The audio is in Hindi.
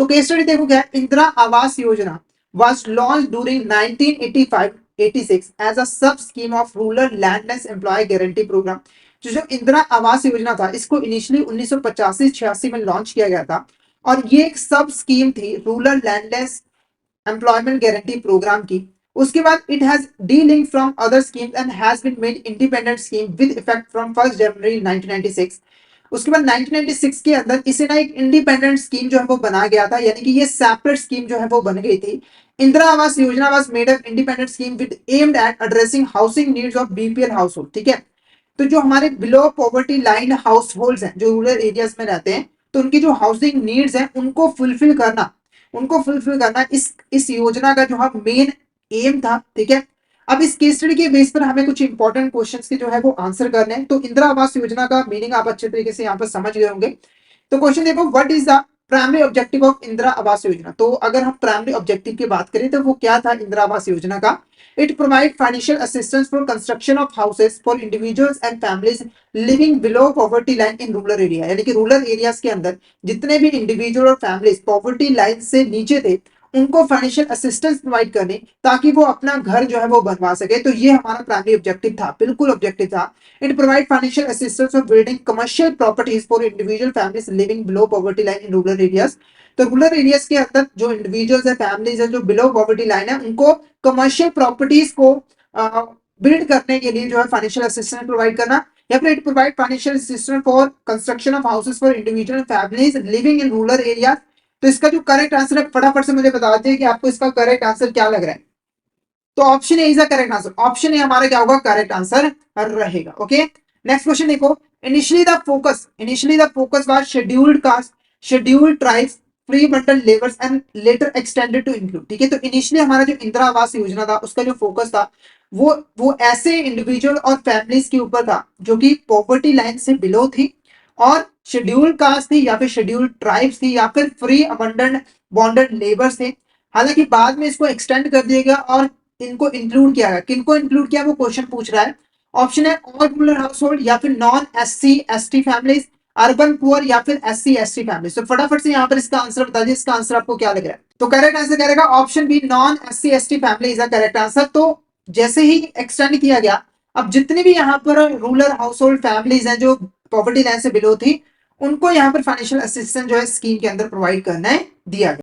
तो केस स्टडी देखो क्या, Indira Awas Yojana was launched during 1985-86 as a sub scheme of rural landless employee guarantee program। जो इंदिरा आवास योजना था इसको इनिशियली 1985-86 में लॉन्च किया गया था और ये एक सब स्कीम थी rural landless employment guarantee programme की। उसके बाद it has delink from other schemes and has been made independent scheme with effect from 1 January 1996। उसके बाद 1996 के अंदर इसे ना एक इंडिपेंडेंट स्कीम जो है वो बना गया था, यानी कि ये सेपरेट स्कीम जो है वो बन गई थी। Indira Awas Yojana was made up independent scheme with aimed at addressing housing needs of BPL house hold. ठीक है, तो जो हमारे below poverty line house hold हैं जो रूरल एरियाज में रहते हैं, तो उनकी जो हाउसिंग नीड्स हैं उनको फुलफिल करना इस योजना का जो है मेन एम था। ठीक है, अब इस केस स्टडी के बेस पर हमें कुछ इंपॉर्टेंट क्वेश्चंस के जो है वो आंसर करने हैं। तो इंदिरा आवास योजना का मीनिंग आप अच्छे तरीके से यहाँ पर समझ गए होंगे। तो क्वेश्चन देखो, what is the primary objective of Indira Awas Yojana. तो अगर हम प्राइमरी ऑब्जेक्टिव की बात करें तो वो क्या था इंदिरा आवास योजना का, it provide financial assistance for construction of houses for individuals and families living below poverty line in rural area. यानी कि रूरल एरियाज के अंदर जितने भी इंडिविजुअल और फैमिलीज पॉवर्टी लाइन से नीचे थे उनको फाइनेंशियल असिस्टेंस प्रोवाइड करने ताकि वो अपना घर जो है वो बनवा सके। तो ये हमारा प्राइमरी ऑब्जेक्टिव था, बिल्कुल ऑब्जेक्टिव था। It provide financial assistance for building commercial properties for individual families living below poverty line in rural areas. तो रूरल एरियाज के अंदर जो इंडिविजुअल्स है, फैमिलीज है जो बिलो पॉवर्टी लाइन है, उनको कमर्शियल प्रॉपर्टीज को बिल्ड करने के लिए जो है फाइनेंशियल असिस्टेंस प्रोवाइड करना। या फिर it provide financial assistance for construction of houses for individual families living in rural area. तो इसका जो करेक्ट आंसर है फटाफट से मुझे बता दीजिए कि आपको इसका करेक्ट आंसर क्या लग रहा है। तो option A is the correct answer, option A हमारा क्या होगा, करेक्ट आंसर रहेगा। ओके, नेक्स्ट क्वेश्चन देखो, initially the focus was scheduled caste, scheduled tribes, free bonded labours and later extended to include. ठीक है, तो इनिशियली हमारा जो इंदिरा आवास योजना था उसका जो फोकस था वो ऐसे इंडिविजुअल और फैमिलीज के ऊपर था जो कि पॉवर्टी लाइन से बिलो थी और शेड्यूल्ड कास्ट थी या फिर शेड्यूल्ड ट्राइब्स थी या फिर फ्री अबंडेंट बॉन्डेड लेबर्स थे। हालांकि बाद में इसको एक्सटेंड कर दिया गया और इनको इंक्लूड किया गया। किनको इंक्लूड किया वो क्वेश्चन पूछ रहा है। ऑप्शन है ऑल रूरल हाउस होल्ड या फिर non SC ST families, urban poor या फिर एससी एसटी फैमिलीज। तो फटाफट से यहाँ पर इसका आंसर बता दीजिए, इसका आंसर आपको क्या लग रहा है। तो करेक्ट आंसर क्या रहेगा, option B non SC ST family is the correct answer. तो जैसे ही एक्सटेंड किया गया, अब जितनी भी यहाँ पर रूरल हाउस होल्ड फैमिलीज हैं जो पॉवर्टी लाइन से बिलो थी, उनको यहाँ पर फाइनेंशियल असिस्टेंस जो है स्कीम के अंदर प्रोवाइड करना है दिया गया।